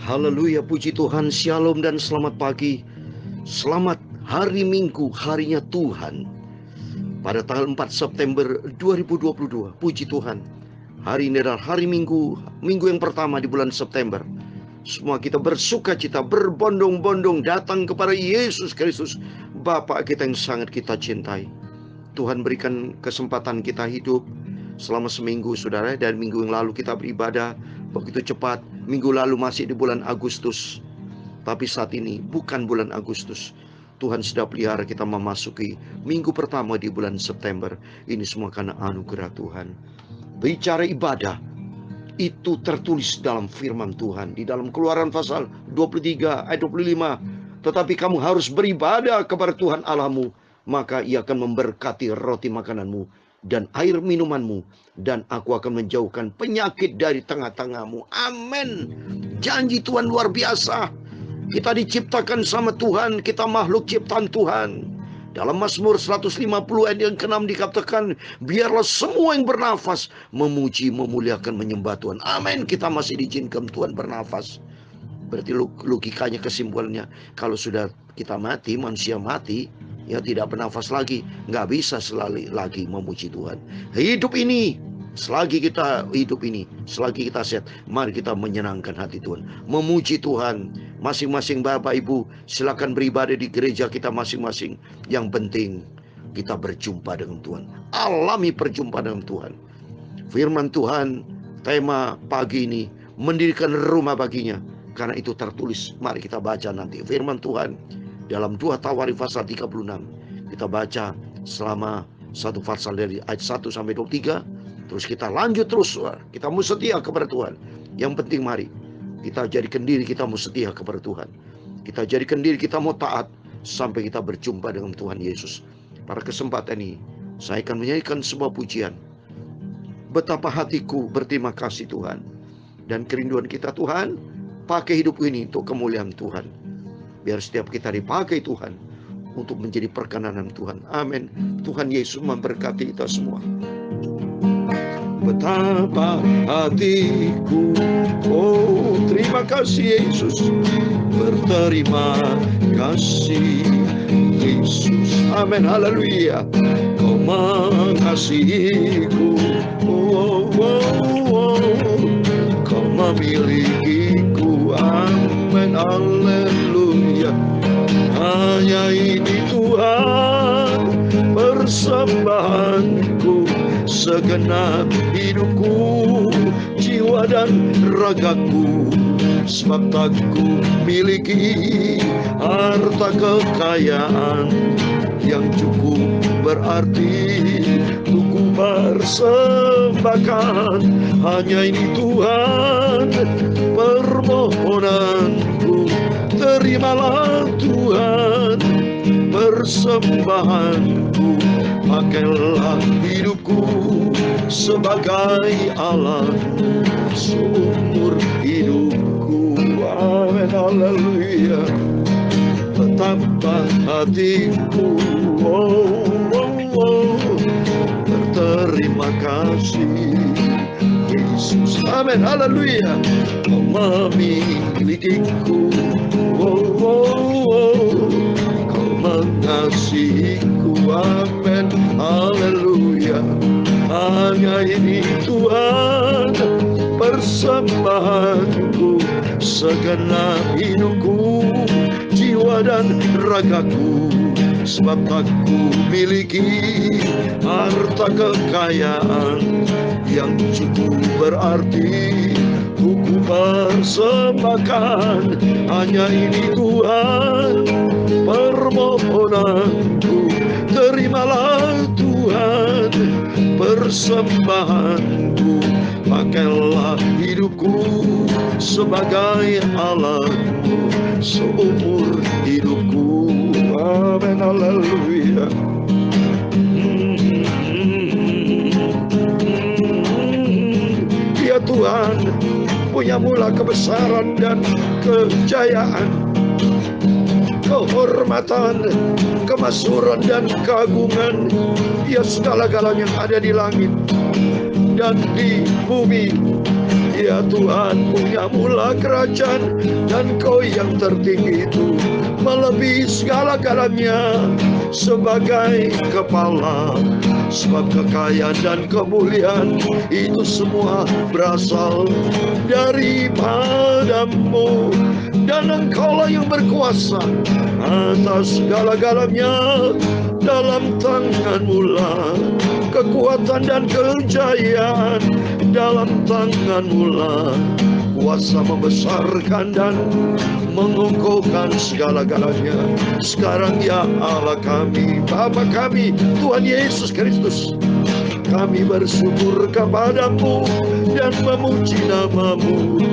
Haleluya, puji Tuhan, shalom dan selamat pagi. Selamat hari Minggu, harinya Tuhan. Pada tanggal 4 September 2022, puji Tuhan. Hari ini adalah hari Minggu, minggu yang pertama di bulan September. Semua kita bersuka cita, berbondong-bondong datang kepada Yesus Kristus, Bapa kita yang sangat kita cintai. Tuhan berikan kesempatan kita hidup selama seminggu, saudara. Dan minggu yang lalu kita beribadah begitu cepat. Minggu lalu masih di bulan Agustus, tapi saat ini bukan bulan Agustus. Tuhan sudah pelihara kita memasuki minggu pertama di bulan September. Ini semua karena anugerah Tuhan. Bicara ibadah, itu tertulis dalam firman Tuhan di dalam Keluaran pasal 23 ayat 25. Tetapi kamu harus beribadah kepada Tuhan Allahmu, maka Ia akan memberkati roti makananmu dan air minumanmu, dan aku akan menjauhkan penyakit dari tengah-tengahmu. Amin. Janji Tuhan luar biasa. Kita diciptakan sama Tuhan, kita makhluk ciptaan Tuhan. Dalam Mazmur 150 ayat yang ke-6 dikatakan, biarlah semua yang bernafas memuji, memuliakan, menyembah Tuhan. Amin. Kita masih diizinkan Tuhan bernafas. Berarti logikanya, kesimpulannya, kalau sudah kita mati, manusia mati, ya tidak bernafas lagi, nggak bisa selalu lagi memuji Tuhan. Hidup ini, selagi kita hidup ini, selagi kita sehat, mari kita menyenangkan hati Tuhan, memuji Tuhan. Masing-masing Bapak Ibu silakan beribadah di gereja kita masing-masing. Yang penting kita berjumpa dengan Tuhan, alami perjumpaan dengan Tuhan. Firman Tuhan, tema pagi ini, mendirikan rumah baginya, karena itu tertulis. Mari kita baca nanti firman Tuhan dalam 2 Tawarikh pasal 36. Kita baca selama satu pasal dari ayat 1 sampai 23. Terus kita lanjut terus. Kita mau setia kepada Tuhan. Yang penting mari kita jadikan diri kita mau setia kepada Tuhan. Kita jadikan diri kita mau taat sampai kita berjumpa dengan Tuhan Yesus. Pada kesempatan ini saya akan menyanyikan sebuah pujian. Betapa hatiku berterima kasih Tuhan. Dan kerinduan kita Tuhan, pakai hidup ini untuk kemuliaan Tuhan. Biar setiap kita dipakai Tuhan untuk menjadi perkenanan Tuhan. Amin. Tuhan Yesus memberkati kita semua. Betapa hatiku, oh terima kasih Yesus, berterima kasih Yesus. Amin, haleluya. Kau mengasihiku, oh, oh, oh. Kau memilikiku, amin, haleluya. Hanya ini Tuhan persembahanku, segenap hidupku, jiwa dan ragaku. Sebab tak ku miliki harta kekayaan yang cukup berarti ku persembahkan. Hanya ini Tuhan permohonanku, terimalah Tuhan persembahanku. Pakailah hidupku sebagai alat seumur hidupku. Amin, haleluya. Betapa hatiku, oh, oh, oh, berterima kasih Yesus. Amin, haleluya. Kau memilikiku, oh, oh, oh. Kau mengasihiku, amin, haleluya. Hanya ini Tuhan persembahanku, segenap hidupku, jiwa dan ragaku. Sebab tak ku miliki harta kekayaan yang cukup berarti ku persembahkan. Hanya ini Tuhan permohonanku, terimalah Tuhan persembahanku. Pakailah hidupku sebagai alatmu seumur hidupku. Amin, haleluya. Ya Tuhan, punya mula kebesaran dan kejayaan, kehormatan, kemasyhuran dan keagungan. Ya segala-galanya yang ada di langit dan di bumi. Ya Tuhan, punya mula kerajaan, dan Kau yang tertinggi itu melebihi segala-galanya sebagai kepala. Sebab kekayaan dan kemuliaan itu semua berasal daripadamu, dan Engkaulah yang berkuasa atas segala-galanya. Dalam tangan-Mu lah kekuatan dan kejayaan, dalam tangan-Mu lah kuasa membesarkan dan mengukuhkan segala-galanya. Sekarang ya Allah kami, Bapa kami, Tuhan Yesus Kristus, kami bersyukur kepada-Mu dan memuji nama-Mu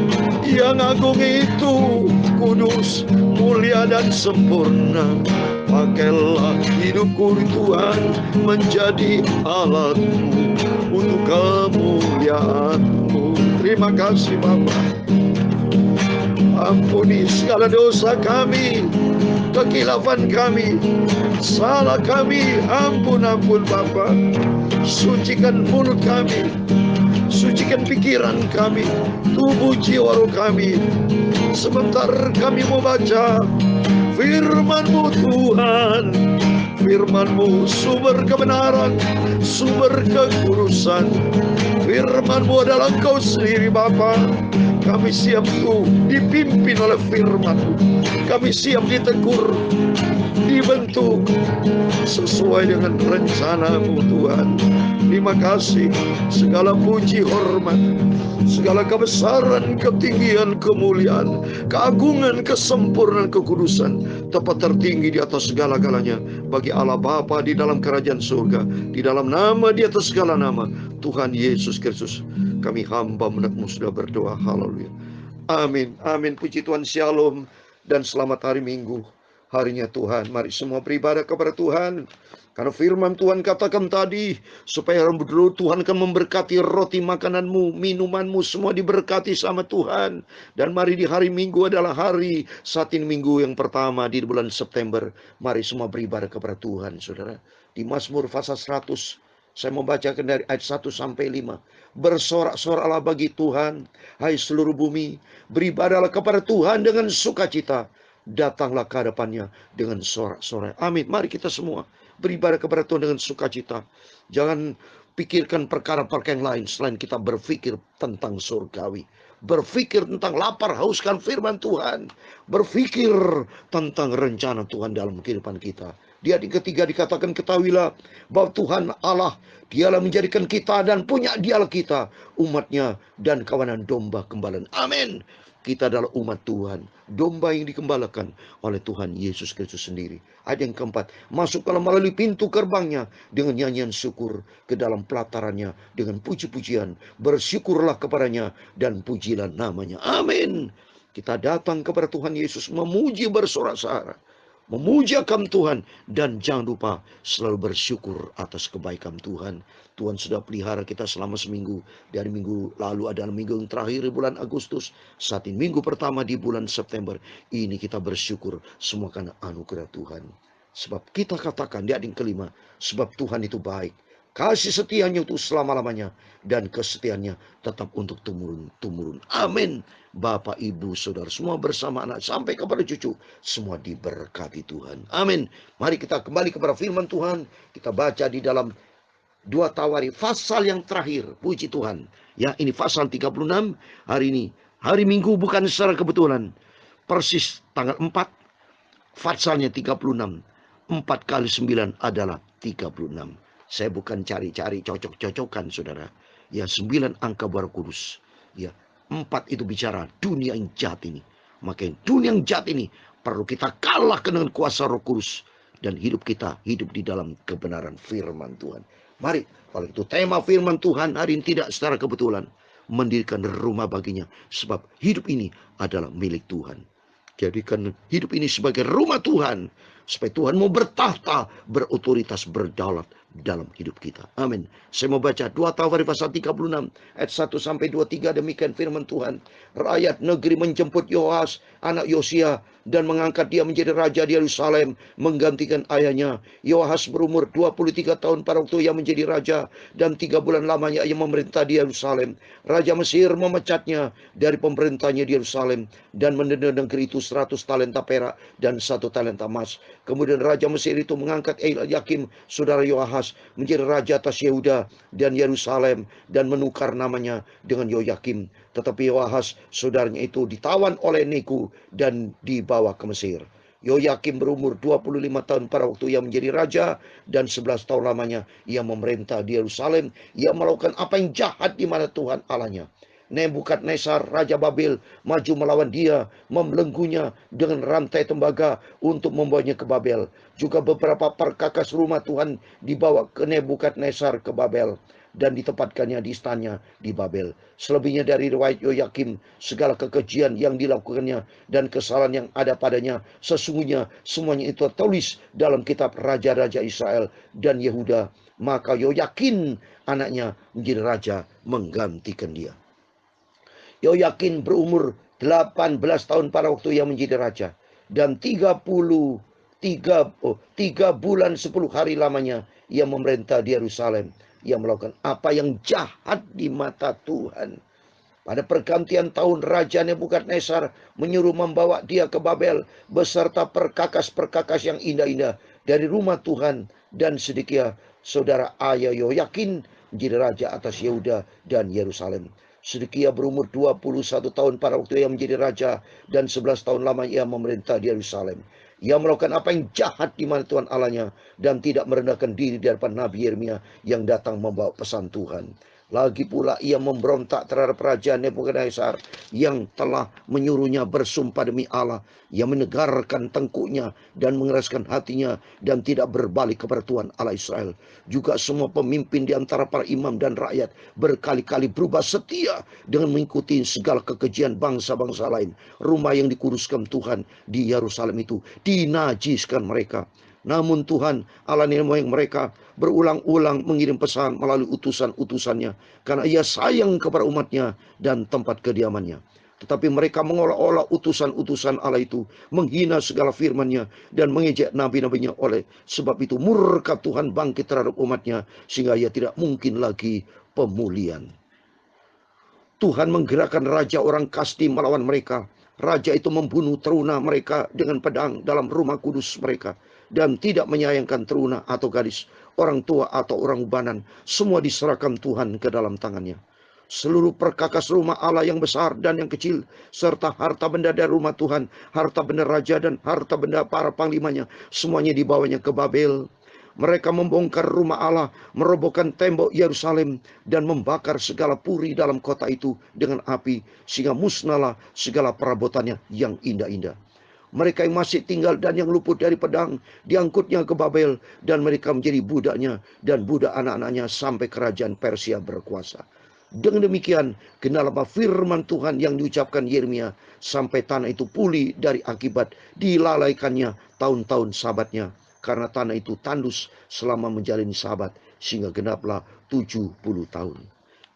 yang agung itu, kudus, mulia dan sempurna. Pakailah hidupku Tuhan menjadi alat-Mu untuk kemuliaan-Mu. Terima kasih Bapa. Ampuni segala dosa kami, kekilafan kami, salah kami. Ampun Bapa. Sucikan mulut kami, sucikan pikiran kami, tubuh jiwa roh kami. Sebentar kami mau baca firman-Mu Tuhan. Firman-Mu sumber kebenaran, sumber kekudusan. Firman-Mu adalah Engkau sendiri Bapa. Kami siap tuh dipimpin oleh firman-Mu. Kami siap ditegur, dibentuk sesuai dengan rencana-Mu Tuhan. Terima kasih. Segala puji, hormat, segala kebesaran, ketinggian, kemuliaan, keagungan, kesempurnaan, kekudusan tepat tertinggi di atas segala-galanya bagi Allah Bapa di dalam kerajaan surga, di dalam nama di atas segala nama, Tuhan Yesus Kristus. Kami hamba menakmu sudah berdoa. Haleluya. Amin. Amin. Puji Tuhan. Shalom dan selamat hari Minggu, harinya Tuhan. Mari semua beribadah kepada Tuhan. Karena firman Tuhan katakan tadi, supaya Tuhan akan memberkati roti makananmu, minumanmu, semua diberkati sama Tuhan. Dan mari di hari Minggu adalah hari saat ini minggu yang pertama di bulan September. Mari semua beribadah kepada Tuhan, saudara. Di Mazmur pasal 100, saya membacakan dari ayat 1 sampai 5. Bersorak-soraklah bagi Tuhan, hai seluruh bumi. Beribadahlah kepada Tuhan dengan sukacita. Datanglah ke hadapannya dengan sorak-sorai. Amin. Mari kita semua beribadah kepada Tuhan dengan sukacita. Jangan pikirkan perkara-perkara yang lain selain kita berpikir tentang surgawi. Berpikir tentang lapar hauskan firman Tuhan. Berpikir tentang rencana Tuhan dalam kehidupan kita. Di ayat ketiga dikatakan, ketahuilah bahwa Tuhan Allah, Dialah menjadikan kita dan punya Dialah kita, umatnya dan kawanan domba gembala. Amin. Kita adalah umat Tuhan, domba yang digembalakan oleh Tuhan Yesus Kristus sendiri. Ayat yang keempat, masuklah melalui pintu gerbangnya dengan nyanyian syukur, ke dalam pelatarannya dengan puji-pujian. Bersyukurlah kepadanya dan pujilah namanya. Amin. Kita datang kepada Tuhan Yesus memuji bersorak-sorai, memujakan Tuhan, dan jangan lupa selalu bersyukur atas kebaikan Tuhan. Tuhan sudah pelihara kita selama seminggu. Dari minggu lalu adalah minggu yang terakhir di bulan Agustus. Saat ini minggu pertama di bulan September. Ini kita bersyukur semua karena anugerah Tuhan. Sebab kita katakan di ayat yang kelima, sebab Tuhan itu baik. Kasih setianya itu selama-lamanya, dan kesetiaannya tetap untuk tumurun-tumurun. Amin. Bapak, Ibu, Saudara, semua bersama anak sampai kepada cucu, semua diberkati Tuhan. Amin. Mari kita kembali kepada firman Tuhan. Kita baca di dalam 2 Tawari, pasal yang terakhir. Puji Tuhan. Ya, ini pasal 36 hari ini. Hari Minggu bukan secara kebetulan. Persis tanggal 4, pasalnya 36. 4 kali 9 adalah 36. Saya bukan cari-cari cocok-cocokan, saudara. Ya, 9 angka Roh Kudus. Ya, 4 itu bicara dunia yang jahat ini. Maka dunia yang jahat ini perlu kita kalahkan dengan kuasa Roh Kudus. Dan hidup kita hidup di dalam kebenaran firman Tuhan. Mari, kalau itu tema firman Tuhan hari ini tidak secara kebetulan. Mendirikan rumah baginya. Sebab hidup ini adalah milik Tuhan. Jadikan hidup ini sebagai rumah Tuhan. supaya Tuhan mau bertahta, berotoritas, berdaulat dalam hidup kita. Amin. Saya mau baca 2 Tawari pasal 36 ayat 1 sampai 23. Demikian firman Tuhan. Rakyat negeri menjemput Yoas anak Yosia dan mengangkat dia menjadi raja di Yerusalem, menggantikan ayahnya. Yoas berumur 23 tahun pada waktu ia menjadi raja, dan 3 bulan lamanya ia memerintah di Yerusalem. Raja Mesir memecatnya dari pemerintahnya di Yerusalem dan mendenda negeri itu 100 talenta perak dan 1 talenta emas. Kemudian Raja Mesir itu mengangkat Eliakim saudara Yoahas menjadi raja atas Yehuda dan Yerusalem dan menukar namanya dengan Yoyakim. Tetapi Yoahas saudaranya itu ditawan oleh Neku dan dibawa ke Mesir. Yoyakim berumur 25 tahun pada waktu ia menjadi raja, dan 11 tahun lamanya ia memerintah di Yerusalem. Ia melakukan apa yang jahat di mana Tuhan Allahnya. Nebukadnezar Raja Babel maju melawan dia, membelenggunya dengan rantai tembaga untuk membawanya ke Babel. Juga beberapa perkakas rumah Tuhan dibawa ke Nebukadnezar ke Babel dan ditempatkannya di istananya di Babel. Selebihnya dari riwayat Yoyakim, segala kekejian yang dilakukannya dan kesalahan yang ada padanya, sesungguhnya semuanya itu tertulis dalam kitab Raja-Raja Israel dan Yehuda. Maka Yoyakin anaknya menjadi raja menggantikan dia. Yoyakin berumur 18 tahun pada waktu ia menjadi raja, dan 3 bulan 10 hari lamanya ia memerintah di Yerusalem. Ia melakukan apa yang jahat di mata Tuhan. Pada pergantian tahun, Raja Nebukadnezar menyuruh membawa dia ke Babel beserta perkakas-perkakas yang indah-indah dari rumah Tuhan, dan Sedekia saudara ayah Yoyakin menjadi raja atas Yehuda dan Yerusalem. Sedekia berumur 21 tahun pada waktu ia menjadi raja, dan 11 tahun lama ia memerintah di Yerusalem. Ia melakukan apa yang jahat di mana Tuhan Allahnya, dan tidak merendahkan diri di hadapan Nabi Yeremia yang datang membawa pesan Tuhan. Lagi pula ia memberontak terhadap Raja Nebukadnezar yang telah menyuruhnya bersumpah demi Allah. Ia menegarkan tengkuknya dan mengeraskan hatinya dan tidak berbalik kepada Tuhan Allah Israel. Juga semua pemimpin di antara para imam dan rakyat berkali-kali berubah setia dengan mengikuti segala kekejian bangsa-bangsa lain. Rumah yang dikuduskan Tuhan di Yerusalem itu dinajiskan mereka. Namun Tuhan Allah nenek moyang mereka berulang-ulang mengirim pesan melalui utusan-utusannya, karena ia sayang kepada umatnya dan tempat kediamannya. Tetapi mereka mengolah-olah utusan-utusan Allah itu, menghina segala firman-Nya dan mengejek nabi-nabinya. Oleh sebab itu murka Tuhan bangkit terhadap umatnya, sehingga ia tidak mungkin lagi pemulihan. Tuhan menggerakkan raja orang Kasdi melawan mereka. Raja itu membunuh teruna mereka dengan pedang dalam rumah kudus mereka, dan tidak menyayangkan teruna atau gadis, orang tua atau orang ubanan. Semua diserahkan Tuhan ke dalam tangannya. Seluruh perkakas rumah Allah yang besar dan yang kecil, serta harta benda dari rumah Tuhan, harta benda raja dan harta benda para panglimanya, semuanya dibawanya ke Babel. Mereka membongkar rumah Allah, merobohkan tembok Yerusalem, dan membakar segala puri dalam kota itu dengan api, sehingga musnahlah segala perabotannya yang indah-indah. Mereka yang masih tinggal dan yang luput dari pedang diangkutnya ke Babel, dan mereka menjadi budaknya dan budak anak-anaknya sampai kerajaan Persia berkuasa. Dengan demikian, genaplah firman Tuhan yang diucapkan Yeremia, sampai tanah itu pulih dari akibat dilalaikannya tahun-tahun sabatnya. Karena tanah itu tandus selama menjalani sabat, sehingga genaplah 70 tahun.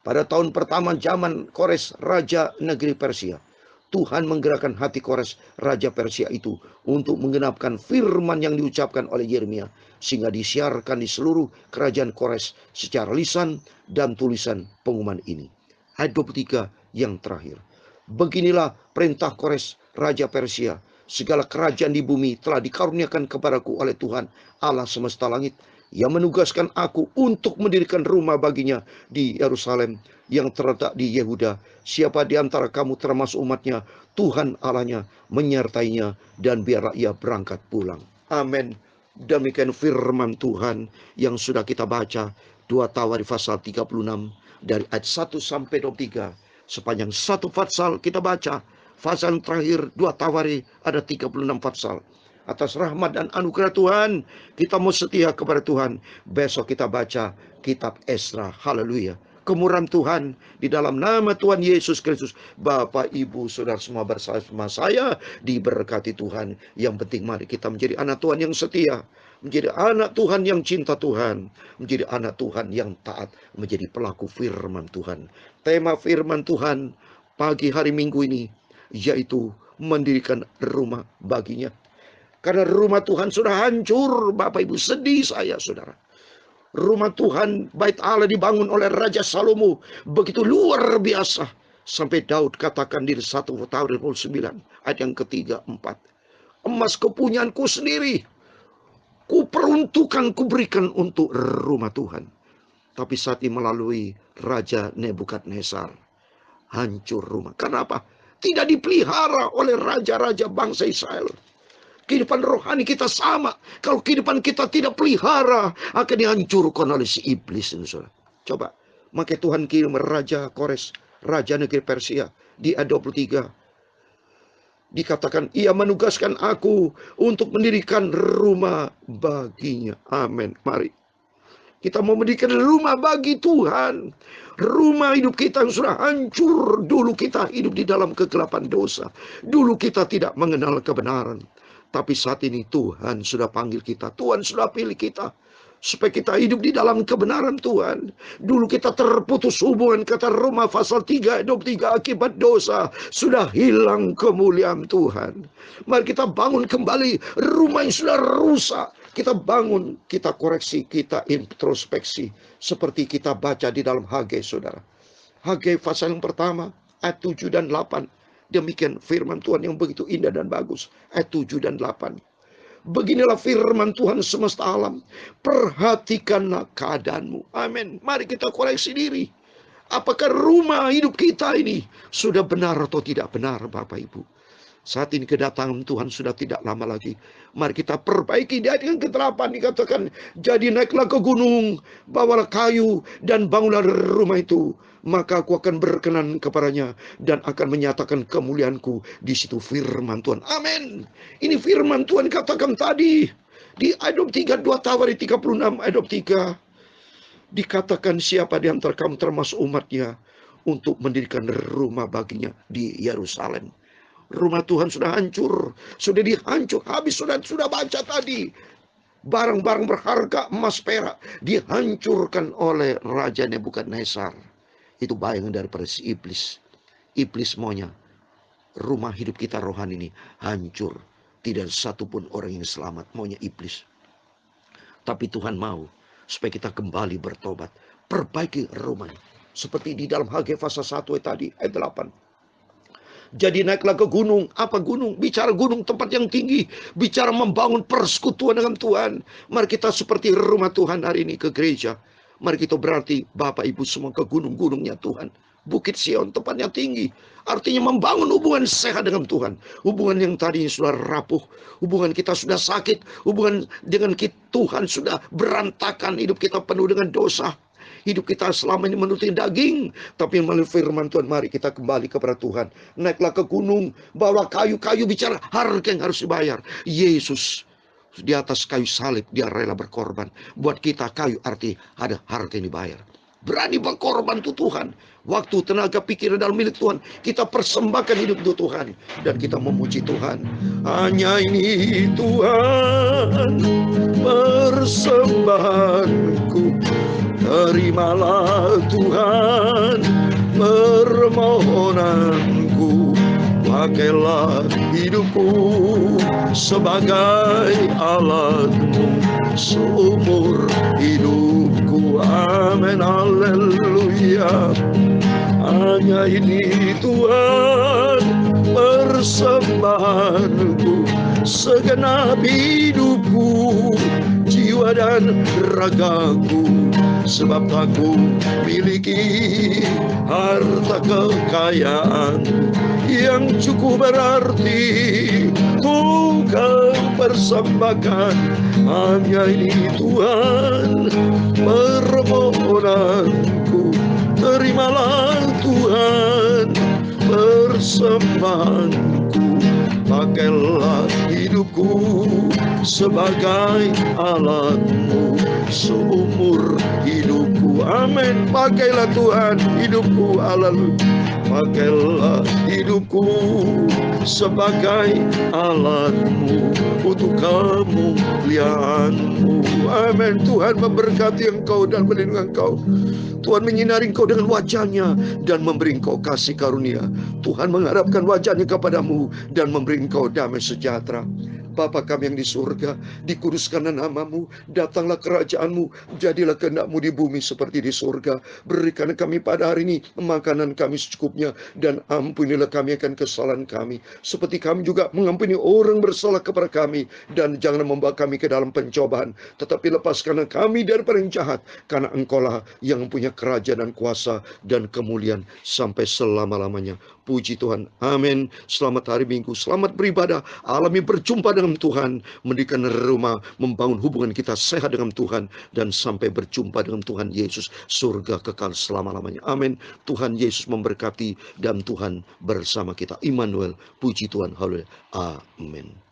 Pada tahun pertama zaman Kores, raja negeri Persia, Tuhan menggerakkan hati Kores, raja Persia itu, untuk menggenapkan firman yang diucapkan oleh Yeremia, sehingga disiarkan di seluruh kerajaan Kores secara lisan dan tulisan pengumuman ini. Ayat 23 yang terakhir. Beginilah perintah Kores, raja Persia. Segala kerajaan di bumi telah dikaruniakan kepadaku oleh Tuhan Allah semesta langit. Ia menugaskan aku untuk mendirikan rumah baginya di Yerusalem yang terletak di Yehuda. Siapa di antara kamu termasuk umatnya, Tuhan Allahnya menyertainya, dan biarlah ia berangkat pulang. Amin. Demikian firman Tuhan yang sudah kita baca, 2 Tawari pasal 36 dari ayat 1 sampai 23. Sepanjang satu pasal kita baca. Pasal terakhir 2 Tawari ada 36 pasal. Atas rahmat dan anugerah Tuhan, kita mau setia kepada Tuhan. Besok kita baca kitab Esra. Haleluya. kemurahan Tuhan di dalam nama Tuhan Yesus Kristus. Bapak, Ibu, Saudara semua bersama saya diberkati Tuhan. Yang penting mari kita menjadi anak Tuhan yang setia, menjadi anak Tuhan yang cinta Tuhan, menjadi anak Tuhan yang taat, menjadi pelaku firman Tuhan. Tema firman Tuhan pagi hari Minggu ini yaitu mendirikan rumah baginya. Karena rumah Tuhan sudah hancur, Bapak Ibu, sedih saya, Saudara. Rumah Tuhan, bait Allah dibangun oleh Raja Salomo begitu luar biasa. Sampai Daud katakan di 1 Tawarikh 9 ayat yang ketiga, 4. Emas kepunyaanku sendiri, ku peruntukkan, ku berikan untuk rumah Tuhan. Tapi saat ini melalui Raja Nebukadnezar, hancur rumah. Kenapa? Tidak dipelihara oleh raja-raja bangsa Israel. Kehidupan rohani kita sama. Kalau kehidupan kita tidak pelihara, akan dihancurkan oleh si iblis. Coba, maka Tuhan kirim Raja Kores, Raja negeri Persia, di ayat 23. Dikatakan, ia menugaskan aku untuk mendirikan rumah baginya. Amin. Mari kita mau mendirikan rumah bagi Tuhan. Rumah hidup kita yang sudah hancur. Dulu kita hidup di dalam kegelapan dosa. Dulu kita tidak mengenal kebenaran. Tapi saat ini Tuhan sudah panggil kita. Tuhan sudah pilih kita. Supaya kita hidup di dalam kebenaran Tuhan. Dulu kita terputus hubungan, kata Roma pasal 3 ayat 23, akibat dosa. Sudah hilang kemuliaan Tuhan. Mari kita bangun kembali rumah yang sudah rusak. Kita bangun, kita koreksi, kita introspeksi. Seperti kita baca di dalam Hagai, Saudara. Hagai pasal yang pertama ayat 7 dan 8. Demikian firman Tuhan yang begitu indah dan bagus. Ayat 7 dan 8. Beginilah firman Tuhan semesta alam. Perhatikanlah keadaanmu. Amin. Mari kita koreksi diri. Apakah rumah hidup kita ini sudah benar atau tidak benar, Bapak Ibu? Saat ini kedatangan Tuhan sudah tidak lama lagi. Mari kita perbaiki. Di ayat yang ke-8 dikatakan, jadi naiklah ke gunung, bawalah kayu, dan bangunlah rumah itu. Maka aku akan berkenan kepadanya, dan akan menyatakan kemuliaanku di situ, firman Tuhan. Amin. Ini firman Tuhan katakan tadi. Di ayat 3, 2 Tawarikh 36, ayat 3. Dikatakan siapa di antara kamu termasuk umatnya untuk mendirikan rumah baginya di Yerusalem. Rumah Tuhan sudah hancur, sudah dihancur, habis sudah baca tadi. Barang-barang berharga, emas perak, dihancurkan oleh Raja Nebukadnezar. Itu bayangan daripada si iblis. Iblis maunya rumah hidup kita rohani ini hancur. Tidak ada satupun orang yang selamat, maunya iblis. Tapi Tuhan mau supaya kita kembali bertobat, perbaiki rumah. Seperti di dalam Hagai pasal 1 tadi, ayat 8. Jadi naiklah ke gunung. Apa gunung? Bicara gunung, tempat yang tinggi. Bicara membangun persekutuan dengan Tuhan. Mari kita seperti rumah Tuhan hari ini ke gereja. Mari kita berarti Bapak Ibu semua ke gunung-gunungnya Tuhan. Bukit Sion, tempatnya tinggi. Artinya membangun hubungan sehat dengan Tuhan. Hubungan yang tadinya sudah rapuh. Hubungan kita sudah sakit. Hubungan dengan Tuhan sudah berantakan. Hidup kita penuh dengan dosa. Hidup kita selama ini menuruti daging. Tapi melalui firman Tuhan, mari kita kembali kepada Tuhan. Naiklah ke gunung, bawa kayu-kayu, bicara harga yang harus dibayar. Yesus di atas kayu salib, dia rela berkorban. Buat kita kayu arti ada harga yang dibayar. Berani berkorban untuk Tuhan. Waktu, tenaga, pikiran dalam milik Tuhan. Kita persembahkan hidup untuk Tuhan. Dan kita memuji Tuhan. Hanya ini Tuhan persembahanku. Terimalah Tuhan permohonanku. Pakailah hidupku sebagai alatmu seumur hidupku. Amin, haleluya. Hanya ini Tuhan persembahanku, segenap hidupku, jiwa dan ragaku. Sebab aku miliki harta kekayaan yang cukup berarti ku kau persembahkan. Hanya ini Tuhan permohonanku. Terimalah Tuhan persembahanku. Pakailah hidupku sebagai alatmu seumur hidupku. Amin. Pakailah Tuhan hidupku. Haleluya. Pakailah hidupku sebagai alatmu untuk kemuliaan-Mu. Amin. Tuhan memberkati engkau dan melindungi engkau. Tuhan menyinari engkau dengan wajah-Nya dan memberi engkau kasih karunia. Tuhan mengharapkan wajah-Nya kepadamu dan memberi engkau damai sejahtera. Bapa kami yang di surga, dikuduskanlah nama-Mu, datanglah kerajaan-Mu, jadilah kehendak-Mu di bumi seperti di surga. Berikan kami pada hari ini makanan kami secukupnya, dan ampunilah kami akan kesalahan kami, seperti kami juga mengampuni orang bersalah kepada kami. Dan jangan membawa kami ke dalam pencobaan, tetapi lepaskanlah kami daripada yang jahat, karena Engkau-lah yang mempunyai kerajaan dan kuasa dan kemuliaan sampai selama-lamanya. Puji Tuhan. Amin. Selamat hari Minggu, selamat beribadah, alami berjumpa dengan Tuhan, mendirikan rumah, membangun hubungan kita sehat dengan Tuhan, dan sampai berjumpa dengan Tuhan Yesus, surga kekal selama-lamanya. Amin. Tuhan Yesus memberkati dan Tuhan bersama kita. Immanuel. Puji Tuhan. Haleluya. Amin.